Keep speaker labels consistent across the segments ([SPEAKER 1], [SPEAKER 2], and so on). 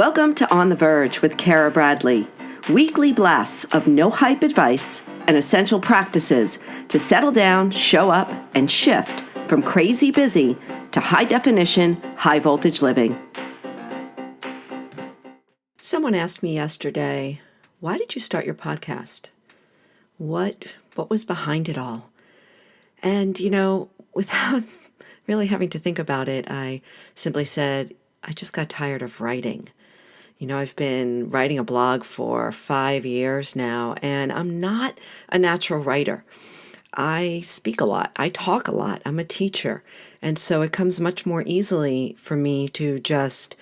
[SPEAKER 1] Welcome to On The Verge with Cara Bradley, weekly blasts of no-hype advice and essential practices to settle down, show up, and shift from crazy busy to high-definition, high-voltage living. Someone asked me yesterday, why did you start your podcast? What was behind it all? And, without really having to think about it, I simply said, I just got tired of writing. I've been writing a blog for 5 years now, and I'm not a natural writer. I speak a lot. I talk a lot. I'm a teacher. And so it comes much more easily for me to just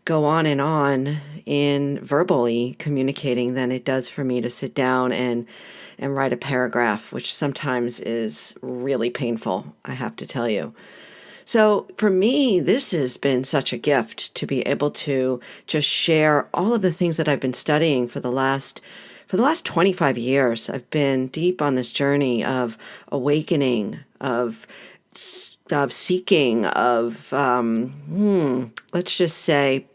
[SPEAKER 1] go on in verbally communicating than it does for me to sit down and write a paragraph, which sometimes is really painful, I have to tell you. So for me, this has been such a gift to be able to just share all of the things that I've been studying for the last 25 years. I've been deep on this journey of awakening, of seeking, of, let's just say,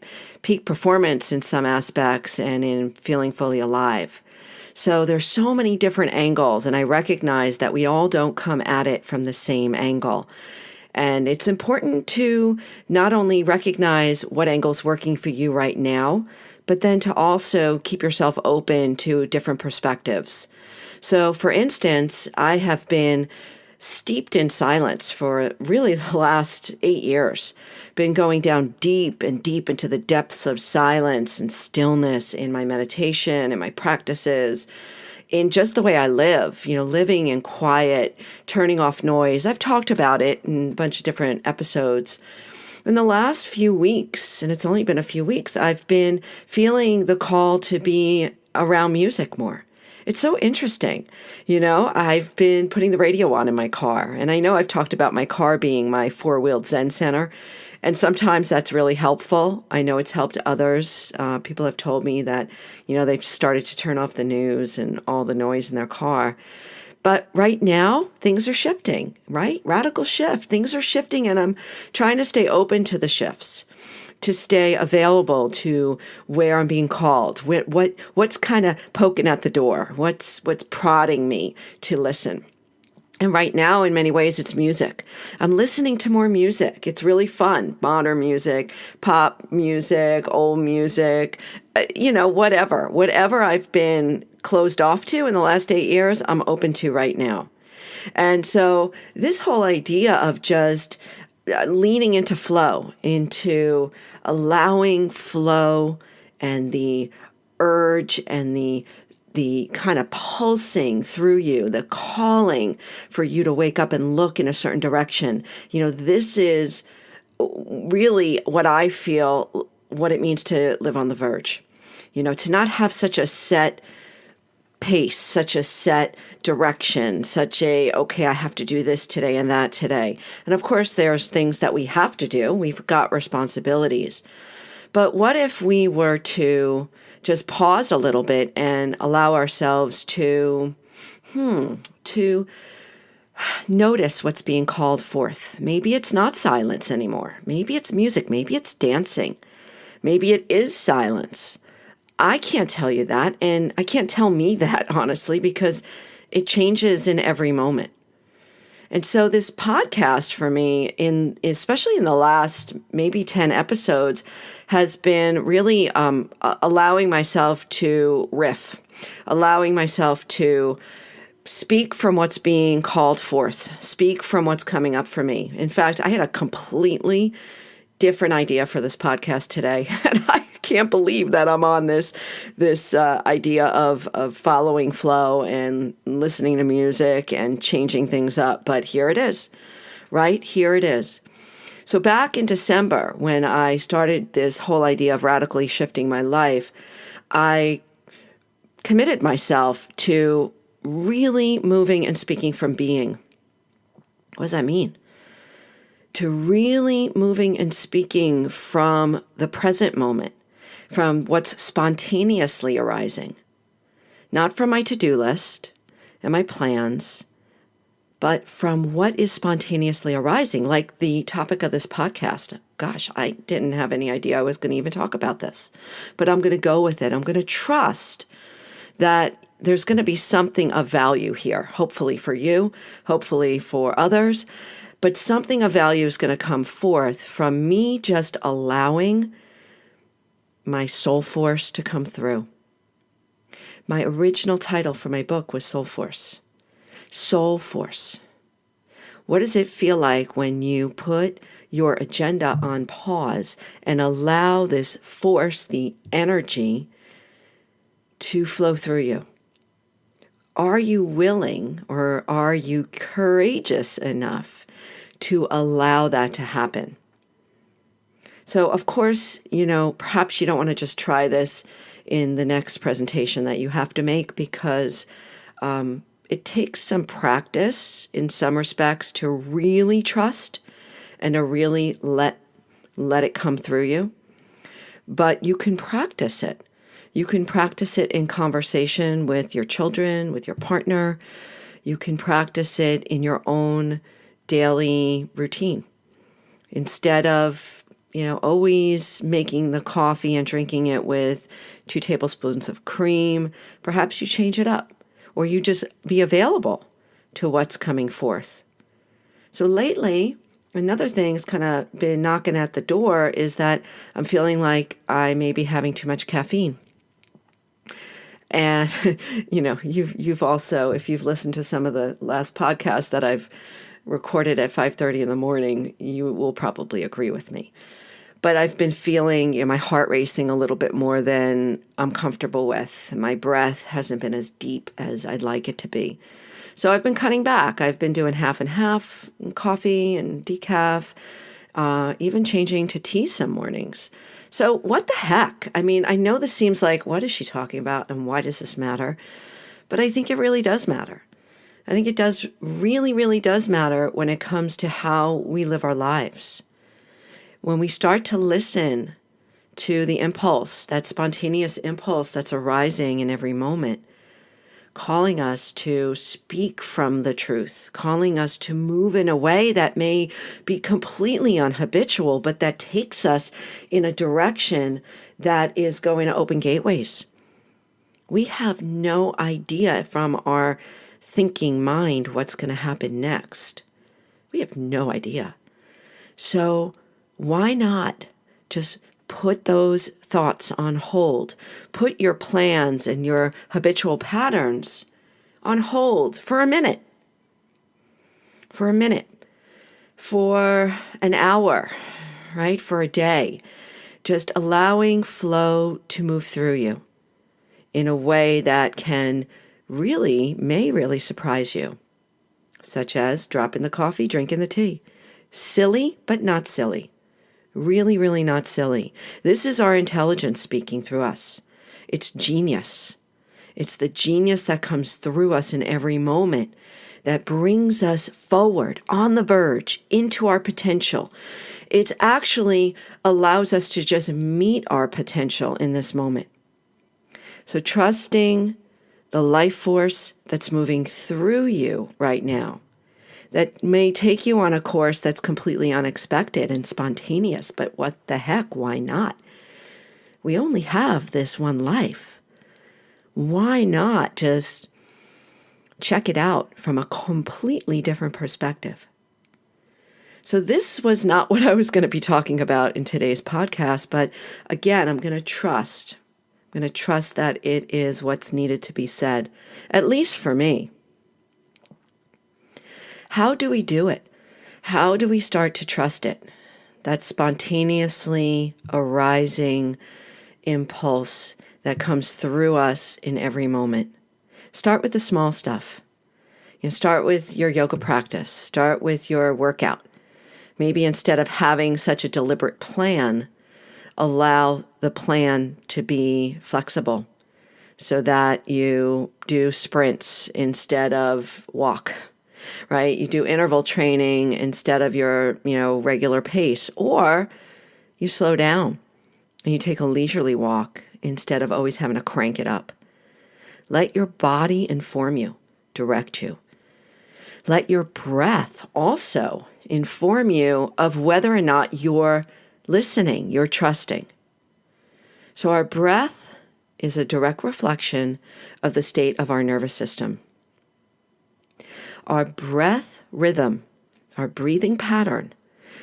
[SPEAKER 1] peak performance in some aspects and in feeling fully alive. So there's so many different angles, and I recognize that we all don't come at it from the same angle. And it's important to not only recognize what angle's working for you right now, but then to also keep yourself open to different perspectives. So for instance, I have been steeped in silence for really the last 8 years, been going down deep and deep into the depths of silence and stillness in my meditation and my practices, in just the way I live, living in quiet, turning off noise. I've talked about it in a bunch of different episodes. In the last few weeks, and it's only been a few weeks, I've been feeling the call to be around music more. It's so interesting. I've been putting the radio on in my car, and I know I've talked about my car being my four-wheeled Zen center, and sometimes that's really helpful. I know it's helped others. People have told me that, they've started to turn off the news and all the noise in their car. But right now, things are shifting, right? Radical shift. Things are shifting, and I'm trying to stay open to the shifts, to stay available to where I'm being called, what's kind of poking at the door, what's prodding me to listen. And right now, in many ways, it's music. I'm listening to more music. It's really fun. Modern music, pop music, old music, whatever. Whatever I've been closed off to in the last 8 years, I'm open to right now. And so this whole idea of just leaning into flow, into allowing flow and the urge and the kind of pulsing through you, the calling for you to wake up and look in a certain direction. This is really what I feel, what it means to live on the verge. To not have such a set pace, such a set direction, okay, I have to do this today and that today. And of course, there's things that we have to do. We've got responsibilities. But what if we were to just pause a little bit and allow ourselves to notice what's being called forth? Maybe it's not silence anymore. Maybe it's music. Maybe it's dancing. Maybe it is silence. I can't tell you that, and I can't tell me that, honestly, because it changes in every moment. And so this podcast for me, especially in the last maybe 10 episodes, has been really allowing myself to riff, allowing myself to speak from what's being called forth, speak from what's coming up for me. In fact, I had a completely different idea for this podcast today, and I can't believe that I'm on this idea of following flow and listening to music and changing things up. But here it is, right? Here it is. So back in December, when I started this whole idea of radically shifting my life, I committed myself to really moving and speaking from being. What does that mean? To really moving and speaking from the present moment, from what's spontaneously arising, not from my to-do list and my plans, but from what is spontaneously arising, like the topic of this podcast, gosh, I didn't have any idea I was going to even talk about this, but I'm going to go with it. I'm going to trust that there's going to be something of value here, hopefully for you, hopefully for others, but something of value is going to come forth from me just allowing my soul force to come through. My original title for my book was Soul Force. Soul Force. What does it feel like when you put your agenda on pause and allow this force, the energy, to flow through you? Are you willing or are you courageous enough to allow that to happen? So, of course, perhaps you don't want to just try this in the next presentation that you have to make, because it takes some practice in some respects to really trust and to really let it come through you. But you can practice it. You can practice it in conversation with your children, with your partner. You can practice it in your own daily routine. Instead of, always making the coffee and drinking it with 2 tablespoons of cream, perhaps you change it up, or you just be available to what's coming forth. So lately, another thing that's kind of been knocking at the door is that I'm feeling like I may be having too much caffeine. And, you've also, if you've listened to some of the last podcasts that I've recorded at 5:30 in the morning, you will probably agree with me. But I've been feeling my heart racing a little bit more than I'm comfortable with. My breath hasn't been as deep as I'd like it to be. So I've been cutting back. I've been doing half and half coffee and decaf, even changing to tea some mornings. So what the heck? I mean, I know this seems like, what is she talking about and why does this matter? But I think it really does matter. I think it really does matter when it comes to how we live our lives. When we start to listen to the impulse, that spontaneous impulse that's arising in every moment, calling us to speak from the truth, calling us to move in a way that may be completely unhabitual, but that takes us in a direction that is going to open gateways. We have no idea from our thinking mind what's going to happen next. We have no idea. So why not just put those thoughts on hold? Put your plans and your habitual patterns on hold for a minute, for an hour, right? For a day. Just allowing flow to move through you in a way that may really surprise you, such as dropping the coffee, drinking the tea. Silly, but not silly. Really not silly. This is our intelligence speaking through us. It's genius. It's the genius that comes through us in every moment that brings us forward, on the verge, into our potential. It actually allows us to just meet our potential in this moment. So trusting the life force that's moving through you right now, that may take you on a course that's completely unexpected and spontaneous, but what the heck, why not? We only have this one life. Why not just check it out from a completely different perspective? So this was not what I was going to be talking about in today's podcast, but again, I'm going to trust that it is what's needed to be said, at least for me. How do we do it? How do we start to trust it? That spontaneously arising impulse that comes through us in every moment. Start with the small stuff. Start with your yoga practice. Start with your workout. Maybe instead of having such a deliberate plan, allow the plan to be flexible so that you do sprints instead of walk. Right? You do interval training instead of your, regular pace, or you slow down and you take a leisurely walk instead of always having to crank it up. Let your body inform you, direct you. Let your breath also inform you of whether or not you're listening, you're trusting. So our breath is a direct reflection of the state of our nervous system. Our breath rhythm, our breathing pattern,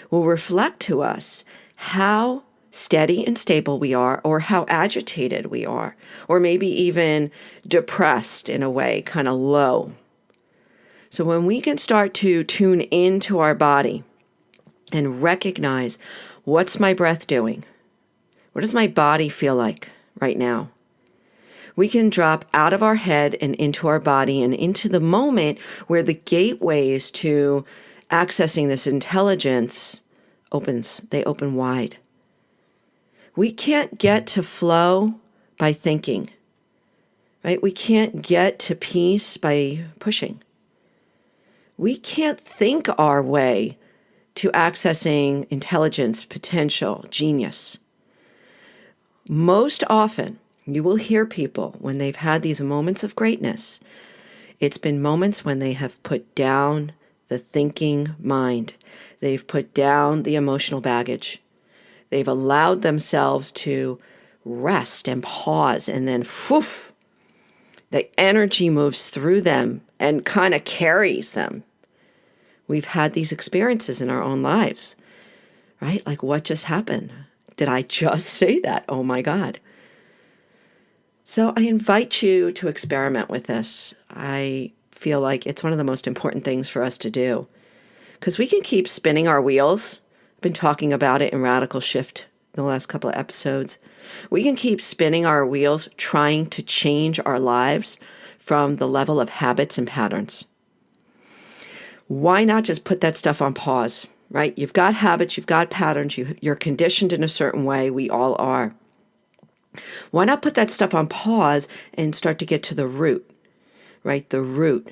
[SPEAKER 1] will reflect to us how steady and stable we are, or how agitated we are, or maybe even depressed in a way, kind of low. So when we can start to tune into our body and recognize, what's my breath doing? What does my body feel like right now? We can drop out of our head and into our body and into the moment where the gateways to accessing this intelligence opens. They open wide. We can't get to flow by thinking, right? We can't get to peace by pushing. We can't think our way to accessing intelligence, potential, genius. Most often, you will hear people when they've had these moments of greatness, it's been moments when they have put down the thinking mind. They've put down the emotional baggage. They've allowed themselves to rest and pause, and then whoof, the energy moves through them and kind of carries them. We've had these experiences in our own lives, right? Like, what just happened? Did I just say that? Oh my God. So I invite you to experiment with this. I feel like it's one of the most important things for us to do, because we can keep spinning our wheels. I've been talking about it in Radical Shift in the last couple of episodes. We can keep spinning our wheels trying to change our lives from the level of habits and patterns. Why not just put that stuff on pause, right? You've got habits, you've got patterns, you're conditioned in a certain way. We all are. Why not put that stuff on pause and start to get to the root, right? The root.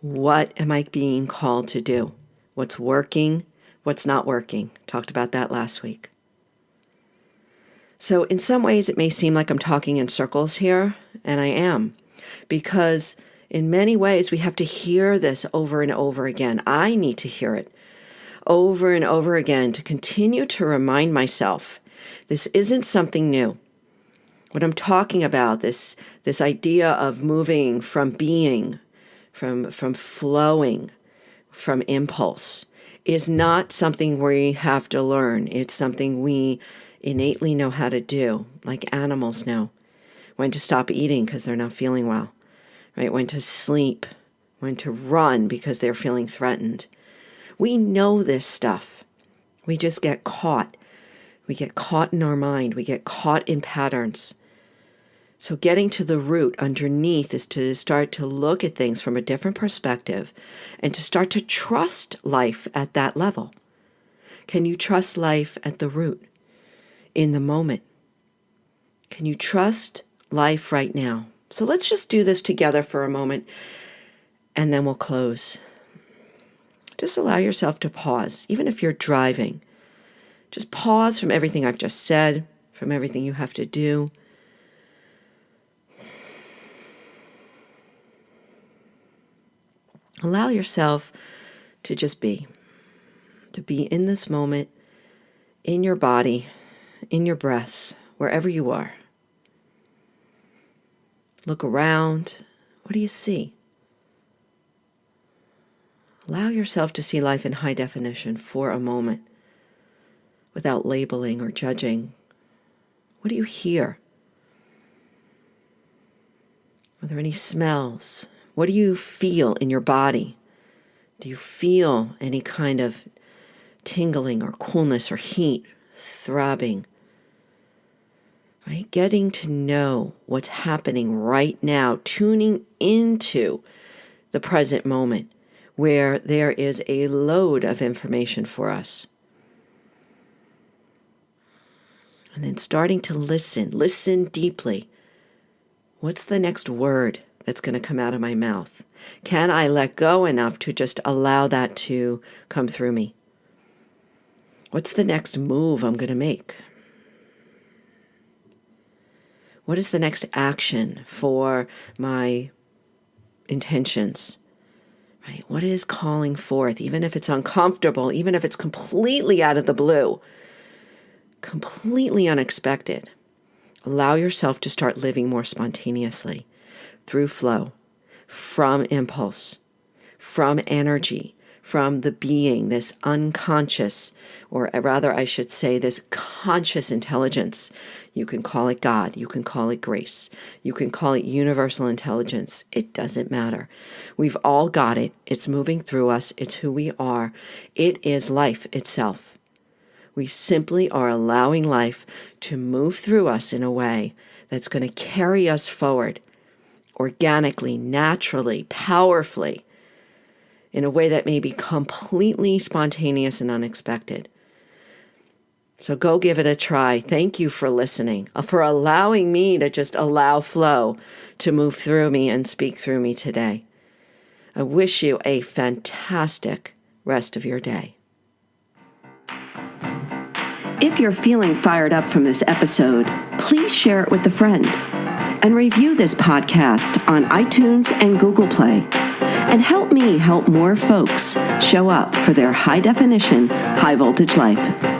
[SPEAKER 1] What am I being called to do? What's working? What's not working? Talked about that last week. So in some ways, it may seem like I'm talking in circles here, and I am, because in many ways, we have to hear this over and over again. I need to hear it over and over again to continue to remind myself this isn't something new. What I'm talking about, this idea of moving from being, from flowing, from impulse, is not something we have to learn. It's something we innately know how to do, like animals know when to stop eating because they're not feeling well, right? When to sleep, when to run because they're feeling threatened. We know this stuff. We just get caught. We get caught in our mind. We get caught in patterns. So getting to the root underneath is to start to look at things from a different perspective and to start to trust life at that level. Can you trust life at the root, in the moment? Can you trust life right now? So let's just do this together for a moment, and then we'll close. Just allow yourself to pause, even if you're driving. Just pause from everything I've just said, from everything you have to do. Allow yourself to just be, to be in this moment, in your body, in your breath, wherever you are. Look around. What do you see? Allow yourself to see life in high definition for a moment, without labeling or judging. What do you hear? Are there any smells? What do you feel in your body? Do you feel any kind of tingling or coolness or heat, throbbing? Right? Getting to know what's happening right now, tuning into the present moment where there is a load of information for us. And then starting to listen deeply. What's the next word that's going to come out of my mouth? Can I let go enough to just allow that to come through me? What's the next move I'm going to make? What is the next action for my intentions? Right? What is calling forth, even if it's uncomfortable, even if it's completely out of the blue? completely unexpected, allow yourself to start living more spontaneously through flow, from impulse, from energy, from the being, this unconscious, or rather I should say this conscious intelligence. You can call it God, you can call it grace, you can call it universal intelligence. It doesn't matter. We've all got it. It's moving through us. It's who we are. It is life itself. We simply are allowing life to move through us in a way that's going to carry us forward organically, naturally, powerfully, in a way that may be completely spontaneous and unexpected. So go give it a try. Thank you for listening, for allowing me to just allow flow to move through me and speak through me today. I wish you a fantastic rest of your day. If you're feeling fired up from this episode, please share it with a friend and review this podcast on iTunes and Google Play. And help me help more folks show up for their high definition, high voltage life.